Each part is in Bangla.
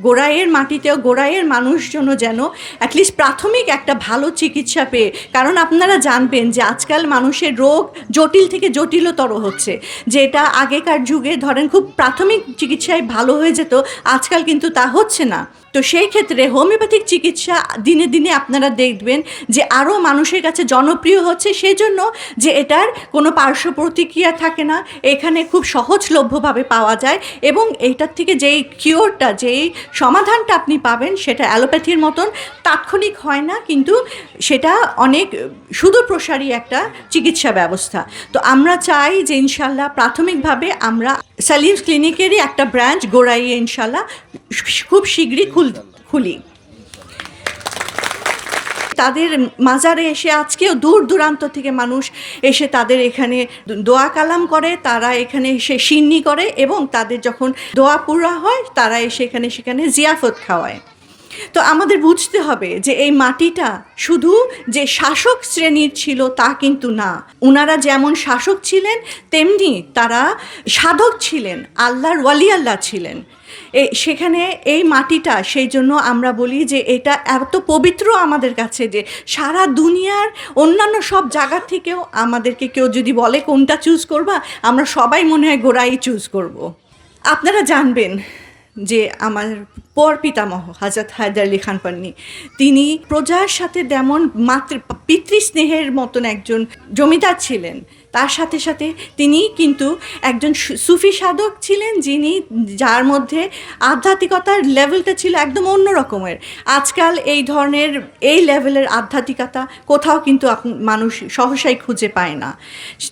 গোড়াইয়ের মাটিতেও গোড়াইয়ের মানুষজন যেন অ্যাটলিস্ট প্রাথমিক একটা ভালো চিকিৎসা পেয়ে, কারণ আপনারা জানবেন যে আজকাল মানুষের রোগ জটিল থেকে জটিলতর হচ্ছে, যেটা আগেকার যুগে ধরেন খুব প্রাথমিক চিকিৎসায় ভালো হয়ে যেত, আজকাল কিন্তু তা হচ্ছে না। তো সেই ক্ষেত্রে হোমিওপ্যাথিক চিকিৎসা দিনে দিনে আপনারা দেখবেন যে আরও মানুষের কাছে জনপ্রিয় হচ্ছে, সেজন্য যে এটার কোনো পার্শ্ব প্রতিক্রিয়া থাকে না, এখানে খুব সহজলভ্যভাবে পাওয়া যায়, এবং এইটার থেকে যেই কিওরটা, যেই সমাধানটা আপনি পাবেন সেটা অ্যালোপ্যাথির মতন তাৎক্ষণিক হয় না, কিন্তু সেটা অনেক সুদূরপ্রসারী একটা চিকিৎসা ব্যবস্থা। তো আমরা চাই যে ইনশাল্লাহ প্রাথমিকভাবে আমরা সালিমস ক্লিনিকেরই একটা ব্রাঞ্চ গোড়াইয়ে ইনশাল্লাহ খুব শীঘ্রই খুলি। তাদের মাজারে এসে আজকেও দূর দূরান্ত থেকে মানুষ এসে তাদের এখানে দোয়া কালাম করে, তারা এখানে এসে সিন্নি করে, এবং তাদের যখন দোয়া পুরা হয় তারা এসে সেখানে জিয়াফত খাওয়ায়। তো আমাদের বুঝতে হবে যে এই মাটিটা শুধু যে শাসক শ্রেণীর ছিল তা কিন্তু না, ওনারা যেমন শাসক ছিলেন তেমনি তারা সাধক ছিলেন, আল্লাহর ওয়ালি আল্লাহ ছিলেন। সেখানে এই মাটিটা, সেই জন্য আমরা বলি যে এটা এত পবিত্র আমাদের কাছে যে সারা দুনিয়ার অন্যান্য সব জায়গার থেকেও আমাদেরকে কেউ যদি বলে কোনটা চুজ করবা, আমরা সবাই মনে হয় গোড়াই চুজ করব। আপনারা জানবেন যে আমার পিতামহ হযরত হায়দার আলী খান পান্নী, তিনি প্রজার সাথে যেমন পিতৃস্নেহের মতন একজন জমিদার ছিলেন, তার সাথে সাথে তিনি কিন্তু একজন সুফি সাধক ছিলেন, যার মধ্যে আধ্যাত্মিকতার লেভেলটা ছিল একদম অন্য রকমের। আজকাল এই ধরনের এই লেভেলের আধ্যাত্মিকতা কোথাও কিন্তু মানুষ সহসাই খুঁজে পায় না।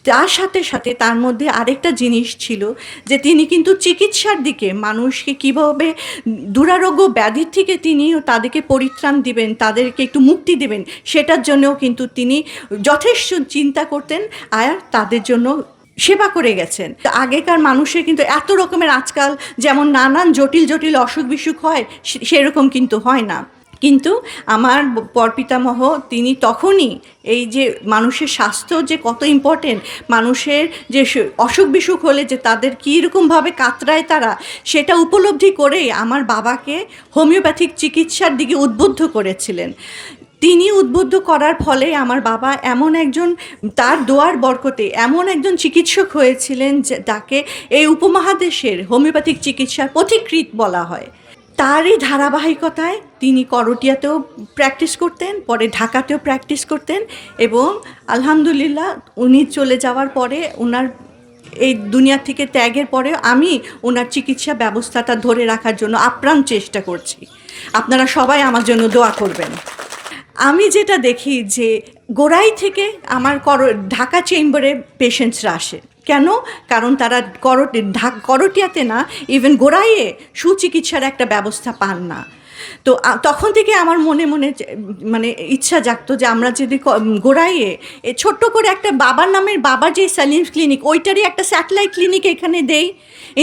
তার সাথে সাথে তার মধ্যে আরেকটা জিনিস ছিল যে তিনি কিন্তু চিকিৎসার দিকে মানুষকে কীভাবে দুরারোগ্য ব্যাধির থেকে তিনি তাদেরকে পরিত্রাণ দিবেন, তাদেরকে একটু মুক্তি দেবেন, সেটার জন্যও কিন্তু তিনি যথেষ্ট চিন্তা করতেন আর তাদের জন্য সেবা করে গেছেন। আগেকার মানুষের কিন্তু এত রকমের আজকাল যেমন নানান জটিল জটিল অসুখ বিসুখ হয়, সেরকম কিন্তু হয় না। কিন্তু আমার পরপিতামহ তিনি তখনই এই যে মানুষের স্বাস্থ্য যে কত ইম্পর্টেন্ট, মানুষের যে অসুখ বিসুখ হলে যে তাদের কীরকমভাবে কাতরায় তারা, সেটা উপলব্ধি করেই আমার বাবাকে হোমিওপ্যাথিক চিকিৎসার দিকে উদ্বুদ্ধ করেছিলেন। তিনি উদ্বুদ্ধ করার ফলে আমার বাবা এমন একজন, তার দোয়ার বরকতে এমন একজন চিকিৎসক হয়েছিলেন যে তাকে এই উপমহাদেশের হোমিওপ্যাথিক চিকিৎসার পথিকৃৎ বলা হয়। তারই ধারাবাহিকতায় তিনি করটিয়াতেও প্র্যাকটিস করতেন, পরে ঢাকাতেও প্র্যাকটিস করতেন, এবং আলহামদুলিল্লাহ উনি চলে যাওয়ার পরে, ওনার এই দুনিয়া থেকে ত্যাগের পরে আমি ওনার চিকিৎসা ব্যবস্থাটা ধরে রাখার জন্য আপ্রাণ চেষ্টা করছি। আপনারা সবাই আমার জন্য দোয়া করবেন। আমি যেটা দেখি যে গোড়াই থেকে আমার ঢাকা চেম্বারে পেশেন্টসরা আসে কেন, কারণ তারা করটিয়াতে না, ইভেন গোড়াইয়ে সুচিকিৎসার একটা ব্যবস্থা পান না। তো তখন থেকে আমার মনে মনে মানে ইচ্ছা জাগতো যে আমরা যদি গোড়াইয়ে ছোট্ট করে একটা বাবার নামের, বাবার যে সালিমস ক্লিনিক, ওইটারই একটা স্যাটেলাইট ক্লিনিক এখানে দেই,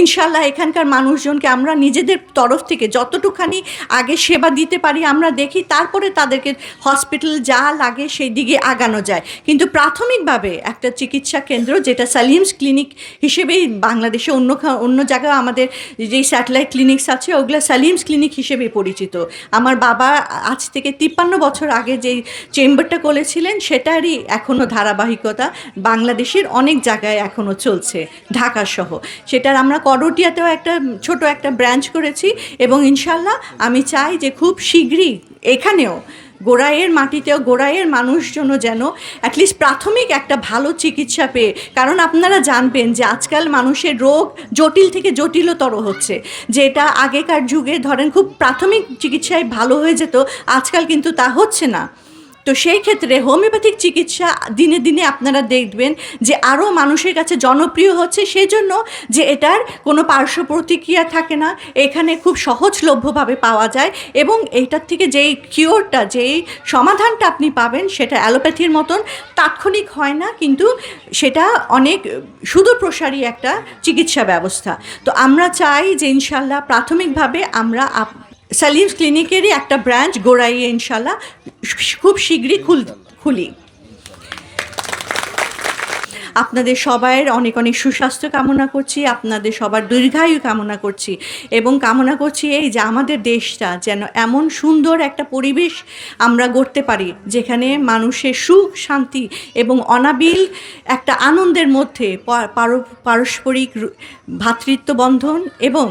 ইনশাল্লাহ এখানকার মানুষজনকে আমরা নিজেদের তরফ থেকে যতটুখানি আগে সেবা দিতে পারি আমরা দেখি, তারপরে তাদেরকে হসপিটাল যা লাগে সেই দিকে আগানো যায়। কিন্তু প্রাথমিকভাবে একটা চিকিৎসা কেন্দ্র যেটা সালিমস ক্লিনিক হিসেবেই বাংলাদেশে অন্য জায়গায় আমাদের যেই স্যাটেলাইট ক্লিনিক্স আছে ওগুলো সালিমস ক্লিনিক হিসেবেই পরিচিত। আমার বাবা আজ থেকে 53 বছর আগে যেই চেম্বারটা করেছিলেন সেটারই এখনও ধারাবাহিকতা বাংলাদেশের অনেক জায়গায় এখনও চলছে, ঢাকা সহ। সেটার আমরা করটিয়াতেও ছোট একটা ব্রাঞ্চ করেছি, এবং ইনশাল্লাহ আমি চাই যে খুব শীঘ্রই এখানেও গোড়াইয়ের মাটিতেও গোড়াইয়ের মানুষজন যেন অ্যাটলিস্ট প্রাথমিক একটা ভালো চিকিৎসা পেয়ে, কারণ আপনারা জানবেন যে আজকাল মানুষের রোগ জটিল থেকে জটিলতর হচ্ছে, যেটা আগেকার যুগে ধরেন খুব প্রাথমিক চিকিৎসায় ভালো হয়ে যেত, আজকাল কিন্তু তা হচ্ছে না। তো সেই ক্ষেত্রে হোমিওপ্যাথিক চিকিৎসা দিনে দিনে আপনারা দেখবেন যে আরও মানুষের কাছে জনপ্রিয় হচ্ছে, সেজন্য যে এটার কোনো পার্শ্ব প্রতিক্রিয়া থাকে না, এখানে খুব সহজলভ্যভাবে পাওয়া যায়, এবং এইটার থেকে যেই কিওরটা, যেই সমাধানটা আপনি পাবেন সেটা অ্যালোপ্যাথির মতন তাৎক্ষণিক হয় না, কিন্তু সেটা অনেক সুদূরপ্রসারী একটা চিকিৎসা ব্যবস্থা। তো আমরা চাই যে ইনশাল্লাহ প্রাথমিকভাবে আমরা সালিমস ক্লিনিকেরই একটা ব্রাঞ্চ গোড়াইয়ে ইনশাল্লাহ খুব শীঘ্রই খুলি। আপনাদের সবাইয়ের অনেক অনেক সুস্বাস্থ্য কামনা করছি, আপনাদের সবার দীর্ঘায়ু কামনা করছি এবং কামনা করছি এই যে আমাদের দেশটা যেন এমন সুন্দর একটা পরিবেশ আমরা গড়তে পারি যেখানে মানুষের সুখ শান্তি এবং অনাবিল একটা আনন্দের মধ্যে পারস্পরিক ভ্রাতৃত্ব বন্ধন এবং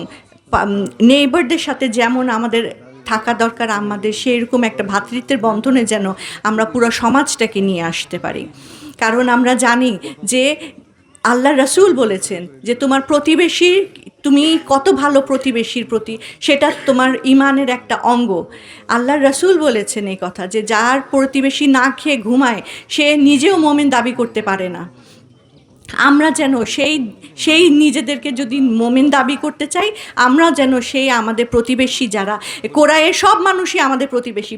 নেইবারদের সাথে যেমন আমাদের থাকা দরকার, আমাদের সেরকম একটা ভ্রাতৃত্বের বন্ধনে যেন আমরা পুরো সমাজটাকে নিয়ে আসতে পারি। কারণ আমরা জানি যে আল্লাহ রাসূল বলেছেন যে তোমার প্রতিবেশীর, তুমি কত ভালো প্রতিবেশীর প্রতি, সেটা তোমার ইমানের একটা অঙ্গ। আল্লাহ রাসূল বলেছেন এই কথা যে যার প্রতিবেশী না খেয়ে ঘুমায় সে নিজেও মুমিন দাবি করতে পারে না। আমরা যেন সেই নিজেদেরকে যদি মুমিন দাবি করতে চাই, আমরা যেন সেই আমাদের প্রতিবেশী যারা, কোরআনের সব মানুষই আমাদের প্রতিবেশী।